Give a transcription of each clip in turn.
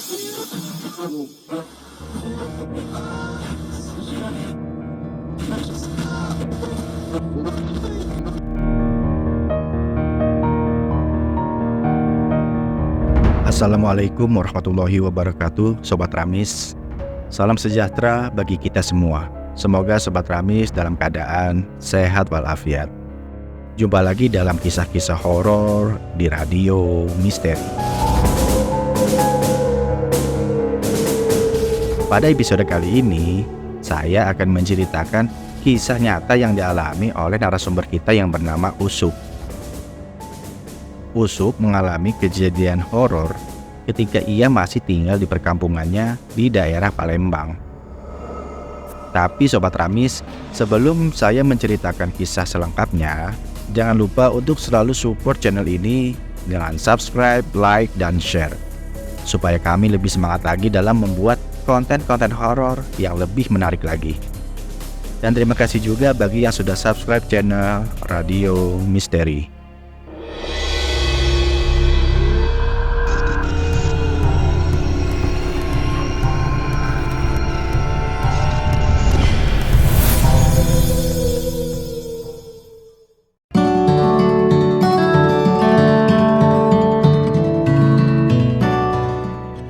Assalamualaikum warahmatullahi wabarakatuh, Sobat Ramis. Salam sejahtera bagi kita semua. Semoga Sobat Ramis dalam keadaan sehat walafiat. Jumpa lagi dalam kisah-kisah horor di Radio Misteri. Pada episode kali ini, saya akan menceritakan kisah nyata yang dialami oleh narasumber kita yang bernama Usup. Usup mengalami kejadian horor ketika ia masih tinggal di perkampungannya di daerah Palembang. Tapi Sobat Ramis, sebelum saya menceritakan kisah selengkapnya, jangan lupa untuk selalu support channel ini dengan subscribe, like, dan share, supaya kami lebih semangat lagi dalam membuat konten-konten horor yang lebih menarik lagi. Dan terima kasih juga bagi yang sudah subscribe channel Radio Misteri.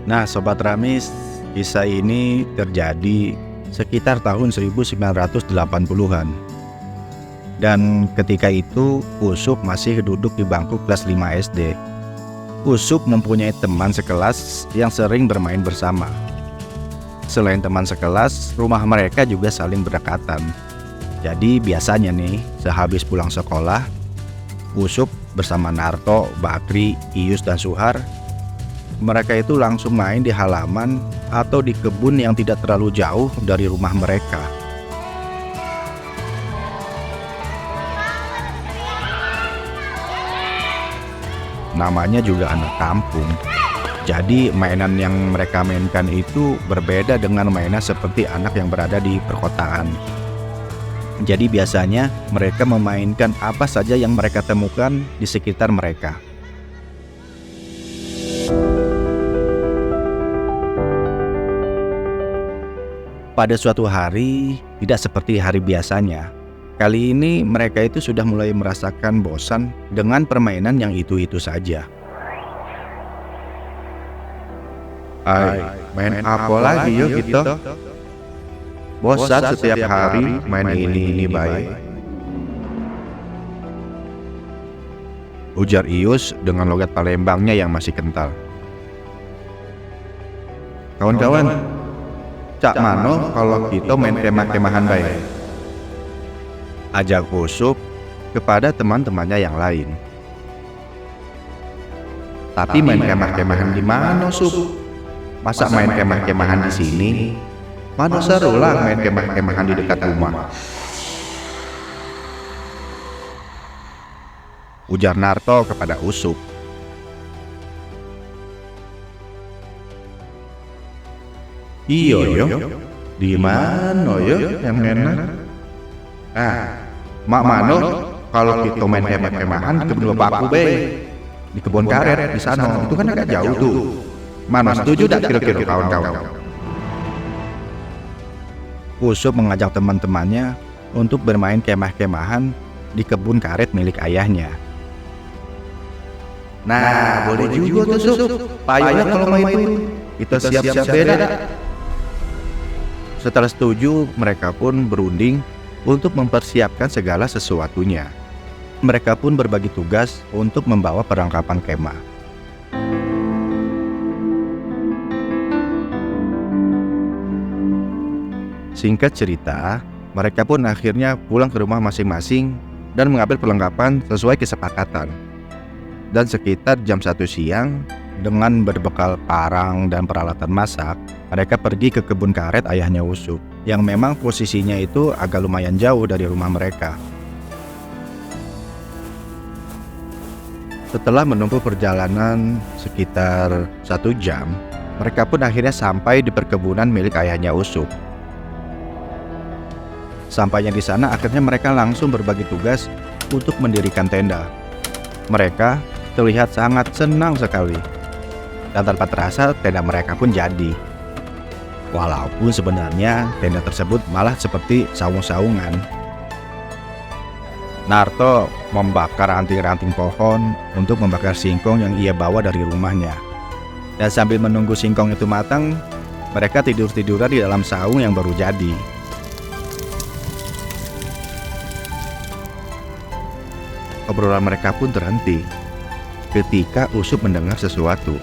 Nah, Sobat Ramis, kisah ini terjadi sekitar tahun 1980-an. Dan ketika itu, Usup masih duduk di bangku kelas 5 SD. Usup mempunyai teman sekelas yang sering bermain bersama. Selain teman sekelas, rumah mereka juga saling berdekatan. Jadi biasanya nih, sehabis pulang sekolah, Usup bersama Narto, Bakri, Ius, dan Suhar, mereka itu langsung main di halaman atau di kebun yang tidak terlalu jauh dari rumah mereka. Namanya juga anak kampung. Jadi mainan yang mereka mainkan itu berbeda dengan mainan seperti anak yang berada di perkotaan. Jadi biasanya mereka memainkan apa saja yang mereka temukan di sekitar mereka. Pada suatu hari, tidak seperti hari biasanya. Kali ini mereka itu sudah mulai merasakan bosan dengan permainan yang itu-itu saja. Main apa lagi yuk kita? Bosan setiap hari main ini baik. Ujar Ius dengan logat Palembangnya yang masih kental. Kawan-kawan, Cak Mano kalau kita main kemah-kemahan baik. Ajak Usup kepada teman-temannya yang lain. Tapi main kemah-kemahan di mana, Sup? Masa main kemah-kemahan di sini? Mana seru lah main kemah-kemahan di dekat rumah. Ujar Narto kepada Usup. Iya yo, di mana yo yang enak? Mak Mano, kalau kita main kemah-kemahan di kebun bapakku be, di kebun karet di sana, itu kan agak jauh tuh. Mano setuju tak kira-kira kawan-kawan? Usup mengajak teman-temannya untuk bermain kemah-kemahan di kebun karet milik ayahnya. Nah, boleh juga tuh Sup. Payah kalau main itu, kita siap-siap beda. Setelah setuju, mereka pun berunding untuk mempersiapkan segala sesuatunya. Mereka pun berbagi tugas untuk membawa perlengkapan kemah. Singkat cerita, mereka pun akhirnya pulang ke rumah masing-masing dan mengambil perlengkapan sesuai kesepakatan. Dan sekitar jam 1 siang, dengan berbekal parang dan peralatan masak, mereka pergi ke kebun karet ayahnya Usup, yang memang posisinya itu agak lumayan jauh dari rumah mereka. Setelah menempuh perjalanan sekitar 1 jam, mereka pun akhirnya sampai di perkebunan milik ayahnya Usup. Sampainya di sana, akhirnya mereka langsung berbagi tugas untuk mendirikan tenda. Mereka terlihat sangat senang sekali. dan tanpa terasa tenda mereka pun jadi. Walaupun sebenarnya tenda tersebut malah seperti saung-saungan. Narto membakar ranting-ranting pohon untuk membakar singkong yang ia bawa dari rumahnya. Dan sambil menunggu singkong itu matang, mereka tidur-tiduran di dalam saung yang baru jadi. Obrolan mereka pun terhenti ketika Usup mendengar sesuatu.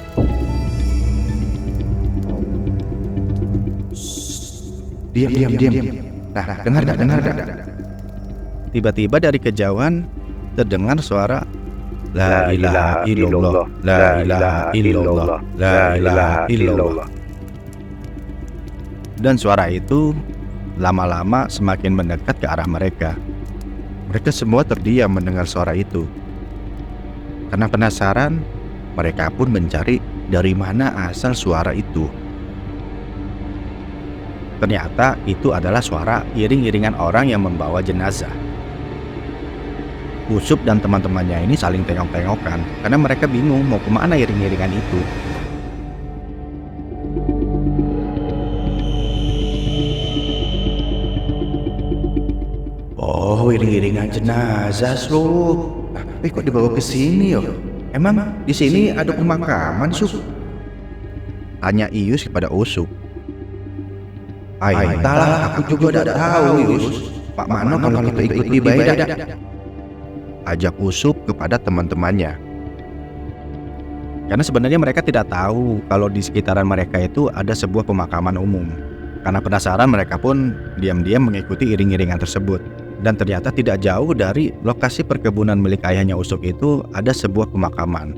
Diam. Nah, dengar gak? Tiba-tiba dari kejauhan terdengar suara La ilaha illallah, la ilaha illallah, la ilaha illallah. Dan suara itu lama-lama semakin mendekat ke arah mereka. Mereka semua terdiam mendengar suara itu. Karena penasaran, mereka pun mencari dari mana asal suara itu. Ternyata itu adalah suara iring-iringan orang yang membawa jenazah. Usup dan teman-temannya ini saling tengok-tengokan karena mereka bingung mau kemana iring-iringan itu. Oh, iring-iringan jenazah, Sup. Tapi kok dibawa ke sini yo? Emang di sini ada pemakaman, Sup? Tanya Ius kepada Usup. Entahlah, aku juga tidak tahu, Yus. Pak Mano kalau kita ikut di Baida. Ajak Usup kepada teman-temannya. Karena sebenarnya mereka tidak tahu kalau di sekitaran mereka itu ada sebuah pemakaman umum. Karena penasaran, mereka pun diam-diam mengikuti iring-iringan tersebut. Dan ternyata tidak jauh dari lokasi perkebunan milik ayahnya Usup itu ada sebuah pemakaman.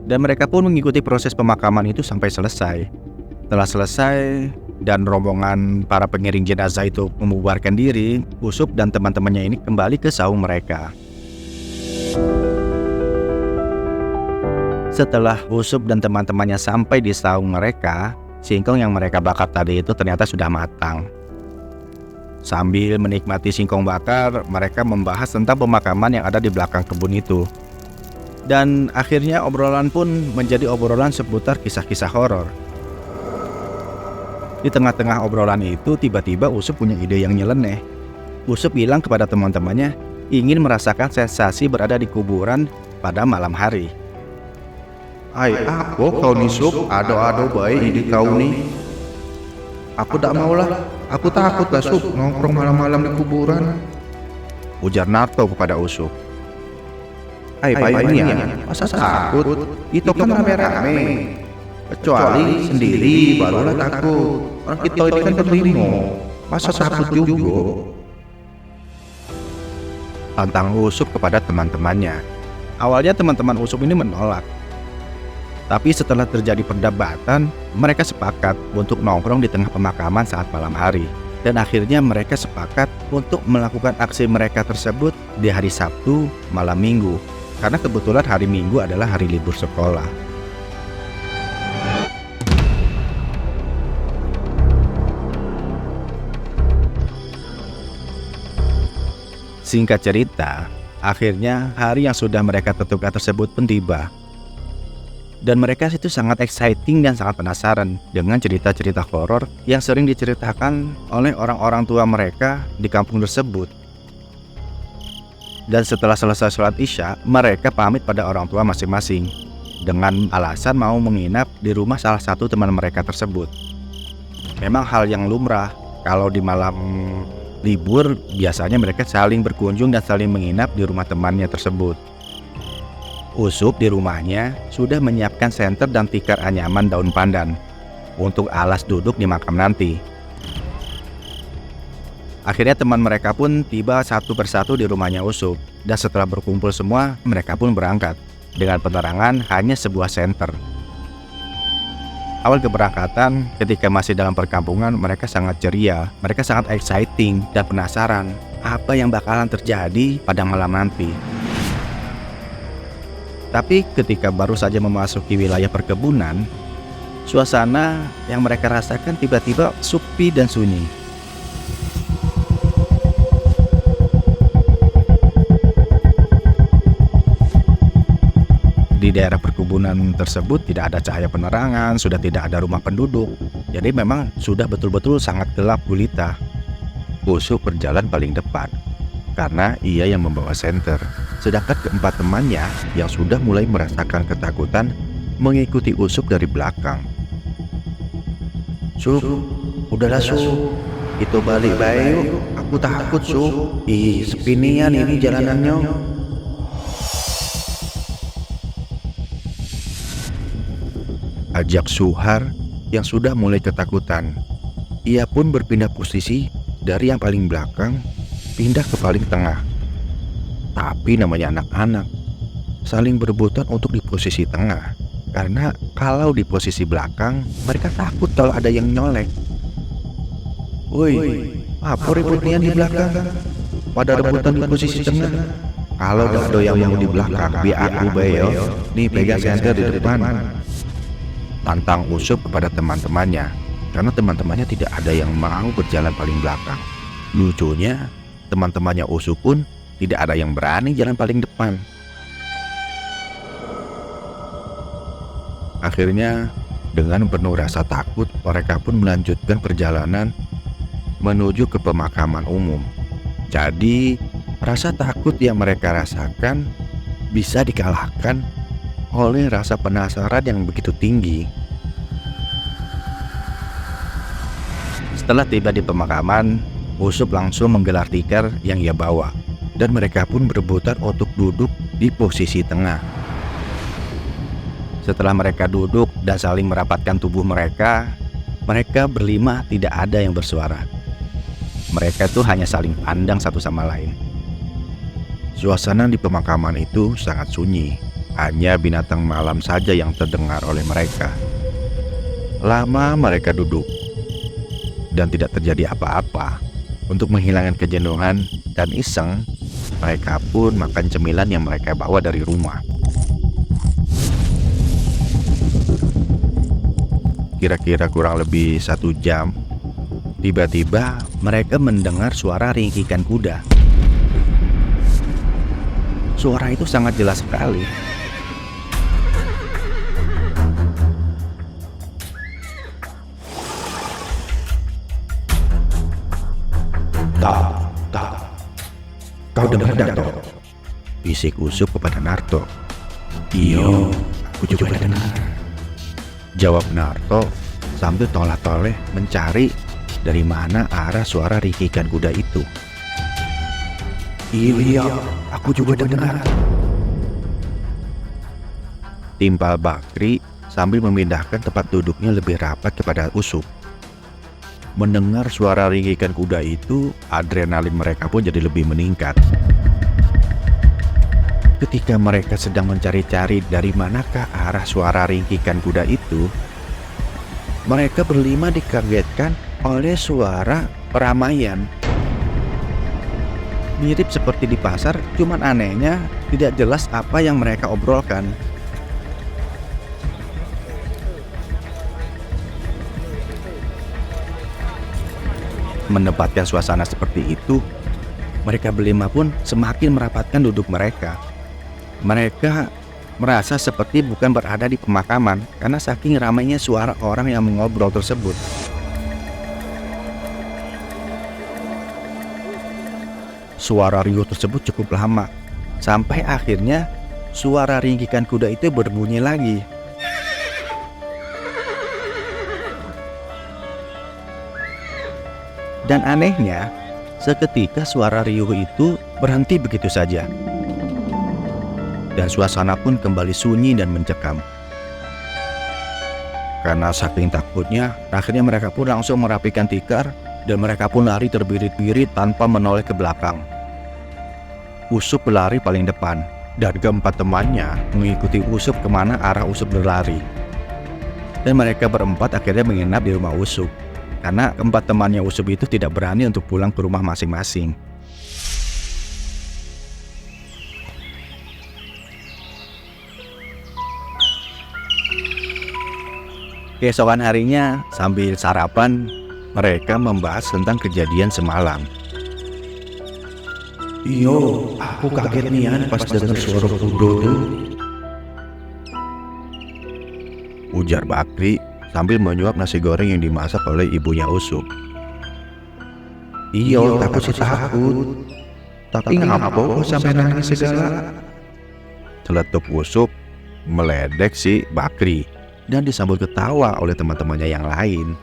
Dan mereka pun mengikuti proses pemakaman itu sampai selesai. Setelah selesai dan rombongan para pengiring jenazah itu membubarkan diri, Usup dan teman-temannya ini kembali ke saung mereka. Setelah Usup dan teman-temannya sampai di saung mereka, singkong yang mereka bakar tadi itu ternyata sudah matang. Sambil menikmati singkong bakar, mereka membahas tentang pemakaman yang ada di belakang kebun itu. Dan akhirnya obrolan pun menjadi obrolan seputar kisah-kisah horor. Di tengah-tengah obrolan itu, tiba-tiba Usup punya ide yang nyeleneh. Usup bilang kepada teman-temannya ingin merasakan sensasi berada di kuburan pada malam hari. Aku kau nih, Sup, ado-ado baik ide kau nih. Aku tak maulah, aku takut lah, Sup, nongkrong malam-malam di kuburan. Ujar Narto kepada Usup. Baiknya, masa takut? Itu kan rame-rame. Kecuali sendiri barulah takut. Orang kita ini kan berlimo, masa takut juga? Tantang Usup kepada teman-temannya. Awalnya teman-teman Usup ini menolak. Tapi setelah terjadi perdebatan, mereka sepakat untuk nongkrong di tengah pemakaman saat malam hari. Dan akhirnya mereka sepakat untuk melakukan aksi mereka tersebut di hari Sabtu malam Minggu. Karena kebetulan hari Minggu adalah hari libur sekolah. Singkat cerita, akhirnya hari yang sudah mereka tentukan tersebut pun tiba. Dan mereka itu sangat exciting dan sangat penasaran dengan cerita-cerita horor yang sering diceritakan oleh orang-orang tua mereka di kampung tersebut. Dan setelah selesai sholat Isya, mereka pamit pada orang tua masing-masing dengan alasan mau menginap di rumah salah satu teman mereka tersebut. Memang hal yang lumrah kalau di malam libur biasanya mereka saling berkunjung dan saling menginap di rumah temannya tersebut. Usup di rumahnya sudah menyiapkan senter dan tikar anyaman daun pandan untuk alas duduk di makam nanti. Akhirnya teman mereka pun tiba satu persatu di rumahnya Usup, dan setelah berkumpul semua, mereka pun berangkat dengan penerangan hanya sebuah senter. Awal keberangkatan, ketika masih dalam perkampungan, mereka sangat ceria, mereka sangat exciting dan penasaran apa yang bakalan terjadi pada malam nanti. Tapi ketika baru saja memasuki wilayah perkebunan, suasana yang mereka rasakan tiba-tiba sepi dan sunyi. Di daerah perkebunan tersebut tidak ada cahaya penerangan, sudah tidak ada rumah penduduk. Jadi memang sudah betul-betul sangat gelap gulita. Usuk berjalan paling depan karena ia yang membawa senter. Sedangkan keempat temannya yang sudah mulai merasakan ketakutan mengikuti Usuk dari belakang. Sup, udahlah Sup, itu balik baik yuk. Aku takut Sup. Ih, sepinian ini jalanannya. Ajak Suhar yang sudah mulai ketakutan. Ia pun berpindah posisi dari yang paling belakang pindah ke paling tengah. Tapi namanya anak-anak, saling berebutan untuk di posisi tengah. Karena kalau di posisi belakang, mereka takut kalau ada yang nyolek. Woi, apa ributnya di belakang? Pada rebutan di posisi tengah. Kalau ada yang mau di belakang, biar aku bayo. Nih pegang senter di depan. Tantang Usuk kepada teman-temannya, karena teman-temannya tidak ada yang mau berjalan paling belakang. Lucunya, teman-temannya Usuk pun tidak ada yang berani jalan paling depan. Akhirnya, dengan penuh rasa takut, mereka pun melanjutkan perjalanan menuju ke pemakaman umum. Jadi, rasa takut yang mereka rasakan bisa dikalahkan oleh rasa penasaran yang begitu tinggi. Setelah tiba di pemakaman, Usuk langsung menggelar tikar yang ia bawa, dan mereka pun berebutan untuk duduk di posisi tengah. Setelah mereka duduk dan saling merapatkan tubuh mereka berlima tidak ada yang bersuara. Mereka tuh hanya saling pandang satu sama lain. Suasana di pemakaman itu sangat sunyi. Hanya binatang malam saja yang terdengar oleh mereka. Lama mereka duduk dan tidak terjadi apa-apa. Untuk menghilangkan kejenuhan dan iseng, mereka pun makan cemilan yang mereka bawa dari rumah. Kira-kira kurang lebih 1 jam, tiba-tiba mereka mendengar suara ringkikan kuda. Suara itu sangat jelas sekali. Tak. Kau dengar Darto? Bisik Usuk kepada Narto. Iyo, aku juga dengar. Jawab Narto sambil toleh-toleh mencari dari mana arah suara ringkikan kuda itu. Iya, aku juga dengar. Timpal Bakri sambil memindahkan tempat duduknya lebih rapat kepada Usuk. Mendengar suara ringkikan kuda itu, adrenalin mereka pun jadi lebih meningkat. Ketika mereka sedang mencari-cari dari manakah arah suara ringkikan kuda itu, mereka berlima dikagetkan oleh suara keramaian. Mirip seperti di pasar, cuman anehnya tidak jelas apa yang mereka obrolkan. Menempatkan suasana seperti itu, mereka berlima pun semakin merapatkan duduk mereka. Mereka merasa seperti bukan berada di pemakaman karena saking ramainya suara orang yang mengobrol tersebut. Suara riuh tersebut cukup lama, sampai akhirnya suara ringkikan kuda itu berbunyi lagi. Dan anehnya, seketika suara riuh itu berhenti begitu saja. Dan suasana pun kembali sunyi dan mencekam. Karena saking takutnya, akhirnya mereka pun langsung merapikan tikar dan mereka pun lari terbirit-birit tanpa menoleh ke belakang. Usuk berlari paling depan dan keempat temannya mengikuti Usuk kemana arah Usuk berlari. Dan mereka berempat akhirnya menginap di rumah Usuk. Karena keempat temannya Usuk itu tidak berani untuk pulang ke rumah masing-masing. Keesokan harinya, sambil sarapan, mereka membahas tentang kejadian semalam. Iyo, aku kaget nian pas dengar suara kuda tuh. ujar Bakri sambil menyuap nasi goreng yang dimasak oleh ibunya Usuk. Iya, takut sih takut. Tapi ngapa kok sampai nangis segala? Celetuk Usuk meledek si Bakri dan disambut ketawa oleh teman-temannya yang lain.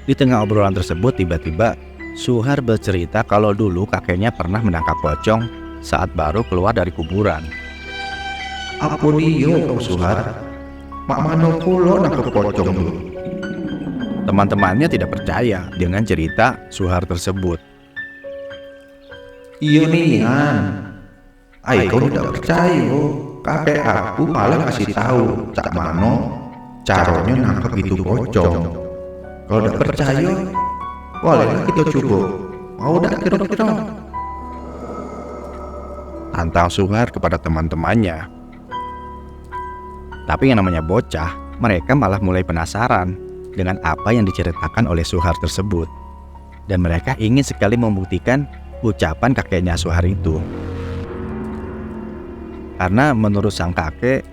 Di tengah obrolan tersebut tiba-tiba Suhar bercerita kalau dulu kakeknya pernah menangkap pocong saat baru keluar dari kuburan. Apa dia Kang Suhar? Mak mano kulo nangkep pocong dulu. Teman-temannya tidak percaya dengan cerita Suhar tersebut. Iya nian. Ai kau tidak percaya. Kakek aku malah kasih tahu cak mano caranya nangkep itu pocong. Kalau tidak percaya, bolehlah kita coba. Mau tak kira-kira? Tantang Suhar kepada teman-temannya. Tapi yang namanya bocah, mereka malah mulai penasaran dengan apa yang diceritakan oleh Suhar tersebut. Dan mereka ingin sekali membuktikan ucapan kakeknya Suhar itu. Karena menurut sang kakek,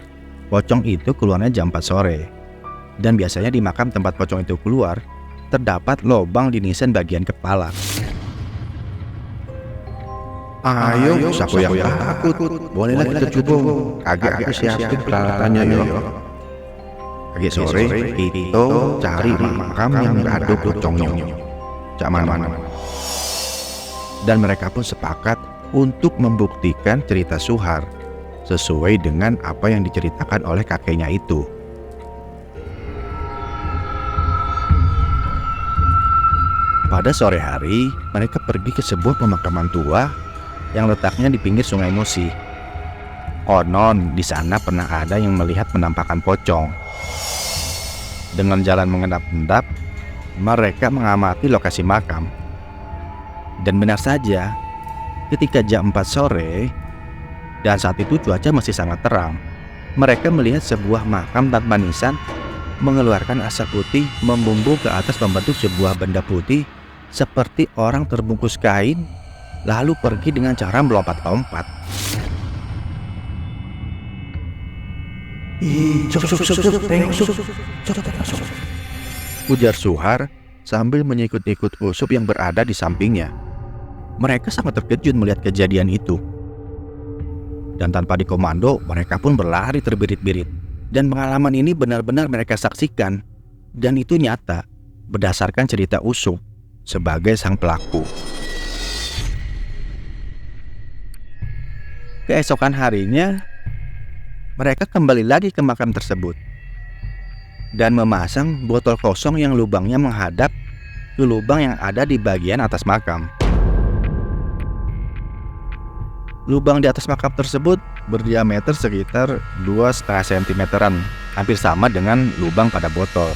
pocong itu keluarnya jam 4 sore. Dan biasanya di makam tempat pocong itu keluar, terdapat lubang di nisan bagian kepala. Ayo, siapa yang takut? Bolehlah kita coba. Kagak aku siapin peralatannya ya. Kagak sore kita cari makam yang gak ada pocongnya. Cak mana? Dan mereka pun sepakat untuk membuktikan cerita Suhar sesuai dengan apa yang diceritakan oleh kakeknya itu. Pada sore hari, mereka pergi ke sebuah pemakaman tua yang letaknya di pinggir Sungai Musi. Konon di sana pernah ada yang melihat penampakan pocong. Dengan jalan mengendap-endap, mereka mengamati lokasi makam. Dan benar saja, ketika jam 4 sore, dan saat itu cuaca masih sangat terang, mereka melihat sebuah makam tanpa nisan mengeluarkan asap putih membumbung ke atas membentuk sebuah benda putih seperti orang terbungkus kain, lalu pergi dengan cara melompat-lompat. Ujar Suhar sambil mengikut-ikut Usuk yang berada di sampingnya. Mereka sangat terkejut melihat kejadian itu. Dan tanpa dikomando, mereka pun berlari terbirit-birit. Dan pengalaman ini benar-benar mereka saksikan. Dan itu nyata, berdasarkan cerita Usuk sebagai sang pelaku. Keesokan harinya, mereka kembali lagi ke makam tersebut. Dan memasang botol kosong yang lubangnya menghadap ke lubang yang ada di bagian atas makam. Lubang di atas makam tersebut berdiameter sekitar 2,5 cm-an, hampir sama dengan lubang pada botol.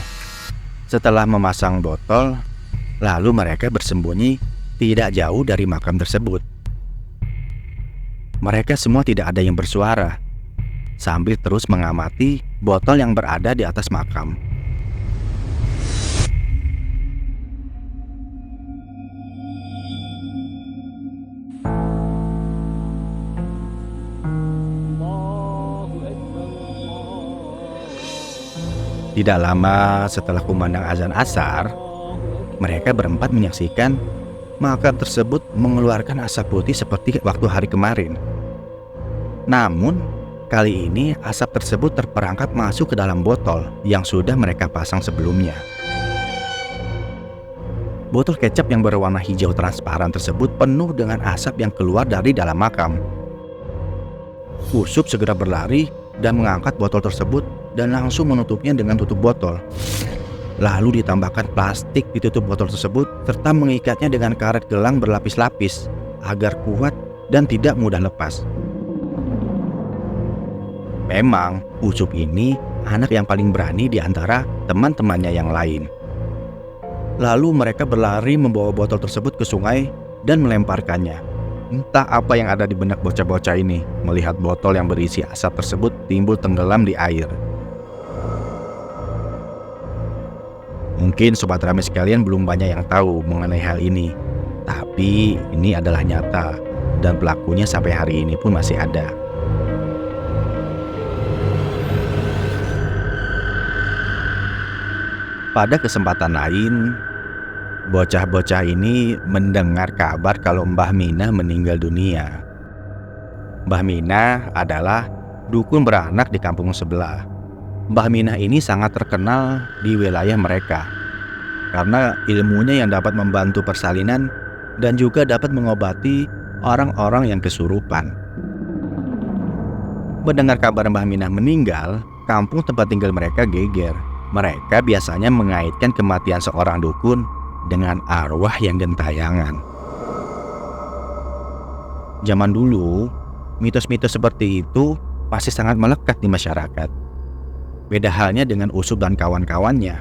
Setelah memasang botol, lalu mereka bersembunyi tidak jauh dari makam tersebut. Mereka semua tidak ada yang bersuara, sambil terus mengamati botol yang berada di atas makam. Tidak lama setelah kumandang azan asar, mereka berempat menyaksikan makam tersebut mengeluarkan asap putih seperti waktu hari kemarin. Namun, kali ini asap tersebut terperangkap masuk ke dalam botol yang sudah mereka pasang sebelumnya. Botol kecap yang berwarna hijau transparan tersebut penuh dengan asap yang keluar dari dalam makam. Usuk segera berlari dan mengangkat botol tersebut dan langsung menutupnya dengan tutup botol. Lalu ditambahkan plastik di tutup botol tersebut serta mengikatnya dengan karet gelang berlapis-lapis agar kuat dan tidak mudah lepas. Memang Usuk ini anak yang paling berani di antara teman-temannya yang lain. Lalu mereka berlari membawa botol tersebut ke sungai dan melemparkannya. Entah apa yang ada di benak bocah-bocah ini melihat botol yang berisi asap tersebut timbul tenggelam di air. Mungkin Sobat Rame sekalian belum banyak yang tahu mengenai hal ini. Tapi ini adalah nyata dan pelakunya sampai hari ini pun masih ada. Pada kesempatan lain, bocah-bocah ini mendengar kabar kalau Mbah Minah meninggal dunia. Mbah Minah adalah dukun beranak di kampung sebelah. Mbah Minah ini sangat terkenal di wilayah mereka karena ilmunya yang dapat membantu persalinan dan juga dapat mengobati orang-orang yang kesurupan. Mendengar kabar Mbah Minah meninggal, kampung tempat tinggal mereka geger. Mereka biasanya mengaitkan kematian seorang dukun dengan arwah yang gentayangan. Zaman dulu, mitos-mitos seperti itu masih sangat melekat di masyarakat. Beda halnya dengan Usop dan kawan-kawannya.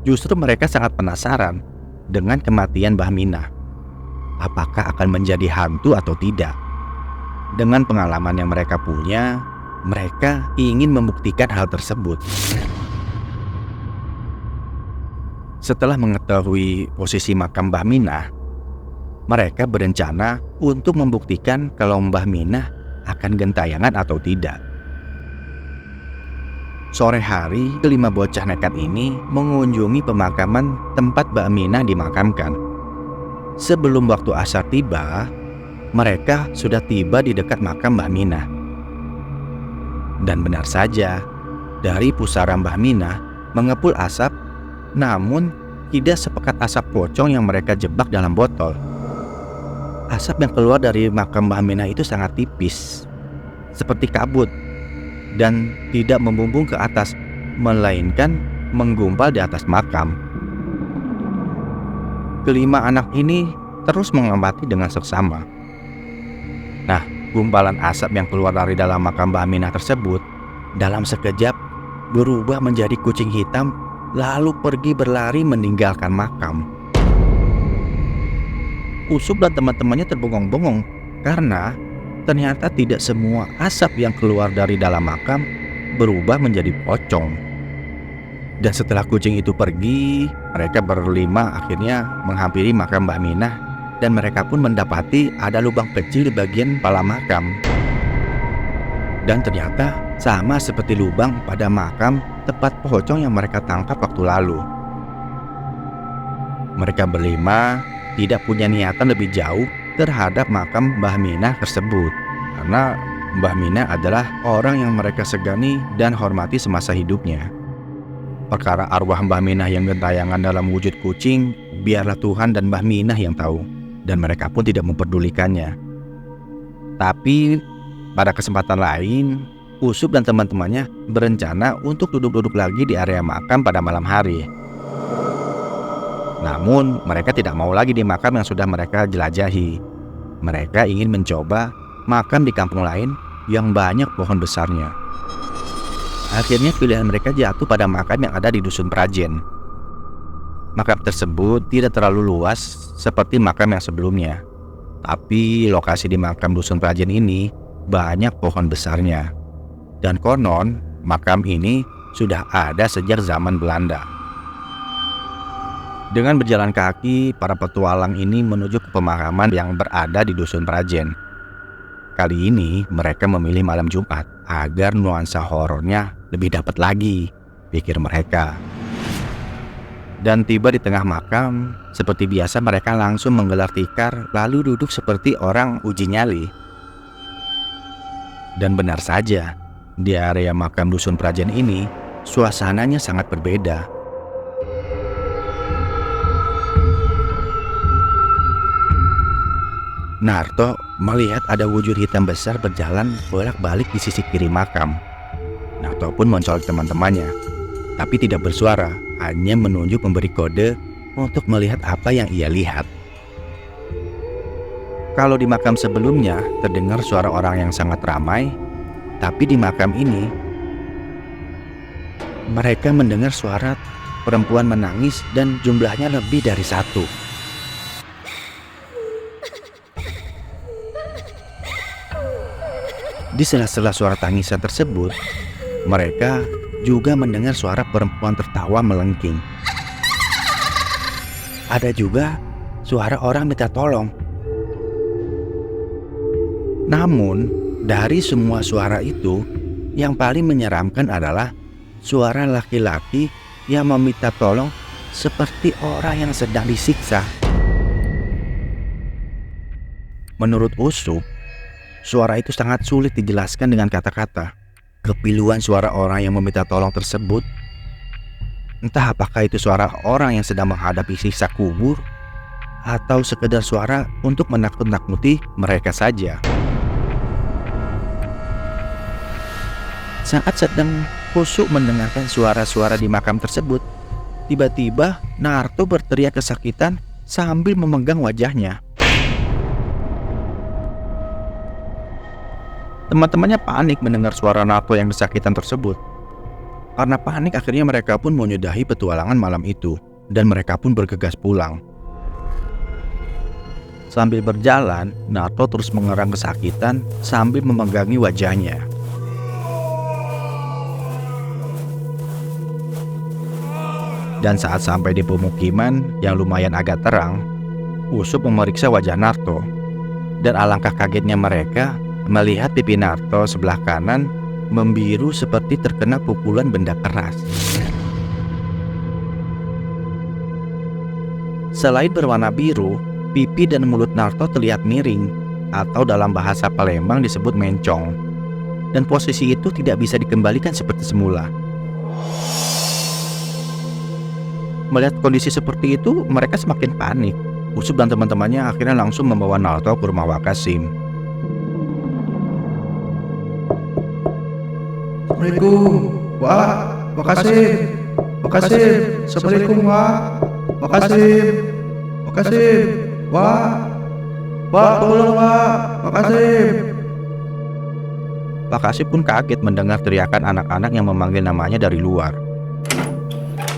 Justru mereka sangat penasaran dengan kematian Mbah Minah. Apakah akan menjadi hantu atau tidak? Dengan pengalaman yang mereka punya, mereka ingin membuktikan hal tersebut. Setelah mengetahui posisi makam Mbah Minah, mereka berencana untuk membuktikan kalau Mbah Minah akan gentayangan atau tidak. Sore hari, kelima bocah nekat ini mengunjungi pemakaman tempat Mbah Minah dimakamkan. Sebelum waktu asar tiba, mereka sudah tiba di dekat makam Mbah Minah. Dan benar saja, dari pusara Mbah Minah mengepul asap, namun tidak sepekat asap pocong yang mereka jebak dalam botol. Asap yang keluar dari makam Mbah Minah itu sangat tipis, seperti kabut, dan tidak membumbung ke atas, melainkan menggumpal di atas makam. Kelima anak ini terus mengamati dengan seksama. Nah, gumpalan asap yang keluar dari dalam makam Mbah Minah tersebut dalam sekejap berubah menjadi kucing hitam, lalu pergi berlari meninggalkan makam. Usop dan teman-temannya terbengong-bengong karena ternyata tidak semua asap yang keluar dari dalam makam berubah menjadi pocong. Dan setelah kucing itu pergi, mereka berlima akhirnya menghampiri makam Mbah Minah dan mereka pun mendapati ada lubang kecil di bagian kepala makam. Dan ternyata sama seperti lubang pada makam tempat pocong yang mereka tangkap waktu lalu. Mereka berlima tidak punya niatan lebih jauh terhadap makam Mbah Minah tersebut, karena Mbah Minah adalah orang yang mereka segani dan hormati semasa hidupnya. Perkara arwah Mbah Minah yang gentayangan dalam wujud kucing, biarlah Tuhan dan Mbah Minah yang tahu, dan mereka pun tidak memperdulikannya. Tapi pada kesempatan lain, Usop dan teman-temannya berencana untuk duduk-duduk lagi di area makam pada malam hari. Namun mereka tidak mau lagi di makam yang sudah mereka jelajahi. Mereka ingin mencoba makam di kampung lain yang banyak pohon besarnya. Akhirnya pilihan mereka jatuh pada makam yang ada di Dusun Prajen. Makam tersebut tidak terlalu luas seperti makam yang sebelumnya, tapi lokasi di makam Dusun Prajen ini banyak pohon besarnya. Dan konon makam ini sudah ada sejak zaman Belanda. Dengan berjalan kaki, para petualang ini menuju ke pemakaman yang berada di Dusun Prajen. Kali ini mereka memilih malam Jumat agar nuansa horornya lebih dapat lagi, pikir mereka. Dan tiba di tengah makam, seperti biasa mereka langsung menggelar tikar lalu duduk seperti orang uji nyali. Dan benar saja, di area makam Dusun Prajen ini, suasananya sangat berbeda. Narto melihat ada wujud hitam besar berjalan bolak-balik di sisi kiri makam. Narto pun mencolok teman-temannya, tapi tidak bersuara, hanya menunjuk memberi kode untuk melihat apa yang ia lihat. Kalau di makam sebelumnya terdengar suara orang yang sangat ramai, tapi di makam ini mereka mendengar suara perempuan menangis dan jumlahnya lebih dari satu. Di sela-sela suara tangisan tersebut, mereka juga mendengar suara perempuan tertawa melengking. Ada juga suara orang minta tolong. Namun dari semua suara itu, yang paling menyeramkan adalah suara laki-laki yang meminta tolong seperti orang yang sedang disiksa. Menurut Usuk, suara itu sangat sulit dijelaskan dengan kata-kata. Kepiluan suara orang yang meminta tolong tersebut, entah apakah itu suara orang yang sedang menghadapi siksa kubur atau sekedar suara untuk menakut-nakuti mereka saja. Saat sedang Usuk mendengarkan suara-suara di makam tersebut, tiba-tiba Naruto berteriak kesakitan sambil memegang wajahnya. Teman-temannya panik mendengar suara Naruto yang kesakitan tersebut. Karena panik, akhirnya mereka pun menyudahi petualangan malam itu, dan mereka pun bergegas pulang. Sambil berjalan, Naruto terus mengerang kesakitan sambil memegangi wajahnya. Dan saat sampai di pemukiman yang lumayan agak terang, Usuk memeriksa wajah Naruto. Dan alangkah kagetnya mereka melihat pipi Naruto sebelah kanan membiru seperti terkena pukulan benda keras. Selain berwarna biru, pipi dan mulut Naruto terlihat miring, atau dalam bahasa Palembang disebut mencong. Dan posisi itu tidak bisa dikembalikan seperti semula. Melihat kondisi seperti itu, mereka semakin panik. Usuk dan teman-temannya akhirnya langsung membawa Naruto ke rumah Wakasim. Assalamualaikum, Wak. Wakasim. Assalamualaikum, Wak. Wakasim. Wak, tolong, Wak. Wakasim. Wakasim pun kaget mendengar teriakan anak-anak yang memanggil namanya dari luar.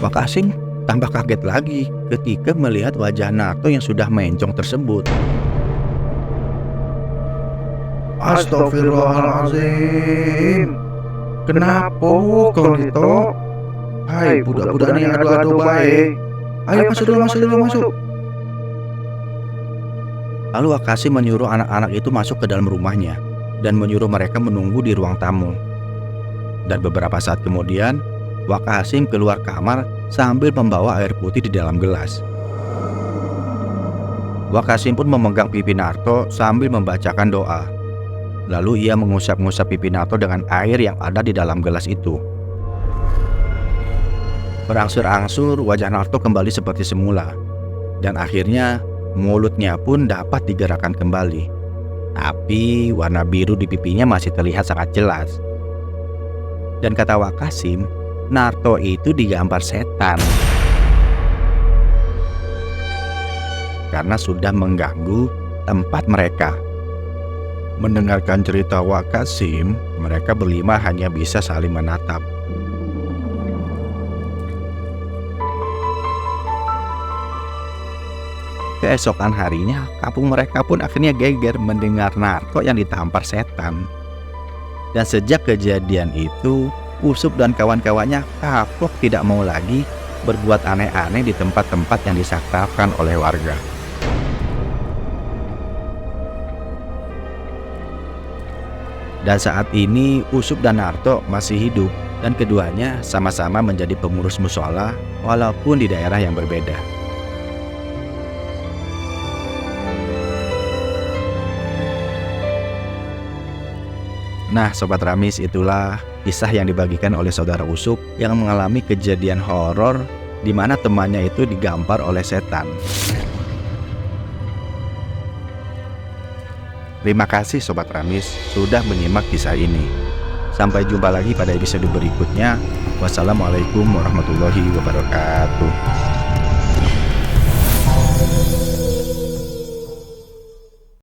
Wakasim tambah kaget lagi ketika melihat wajah Naruto yang sudah mencong tersebut. Astagfirullahaladzim. Kenapa kau gitu? Hai, budak-budak ini adu-adu baik. Ayo masuk. Lalu Wakasim menyuruh anak-anak itu masuk ke dalam rumahnya dan menyuruh mereka menunggu di ruang tamu. Dan beberapa saat kemudian, Wakasim keluar kamar sambil membawa air putih di dalam gelas. Wakasim pun memegang pipi Naruto sambil membacakan doa. Lalu ia mengusap-ngusap pipi Naruto dengan air yang ada di dalam gelas itu. Berangsur-angsur wajah Naruto kembali seperti semula. Dan akhirnya mulutnya pun dapat digerakkan kembali. Tapi warna biru di pipinya masih terlihat sangat jelas. Dan kata Wakasim, Naruto itu digambar setan. Karena sudah mengganggu tempat mereka. Mendengarkan cerita Wakasim, mereka berlima hanya bisa saling menatap. Keesokan harinya, kampung mereka pun akhirnya geger mendengar Naruto yang ditampar setan. Dan sejak kejadian itu, Usuk dan kawan-kawannya kapok tidak mau lagi berbuat aneh-aneh di tempat-tempat yang disakralkan oleh warga. Dan saat ini Usuk dan Naruto masih hidup, dan keduanya sama-sama menjadi pengurus mushola walaupun di daerah yang berbeda. Nah Sobat Ramis, itulah kisah yang dibagikan oleh saudara Usuk yang mengalami kejadian horor di mana temannya itu digampar oleh setan. Terima kasih Sobat Ramis sudah menyimak kisah ini. Sampai jumpa lagi pada episode berikutnya. Wassalamualaikum warahmatullahi wabarakatuh.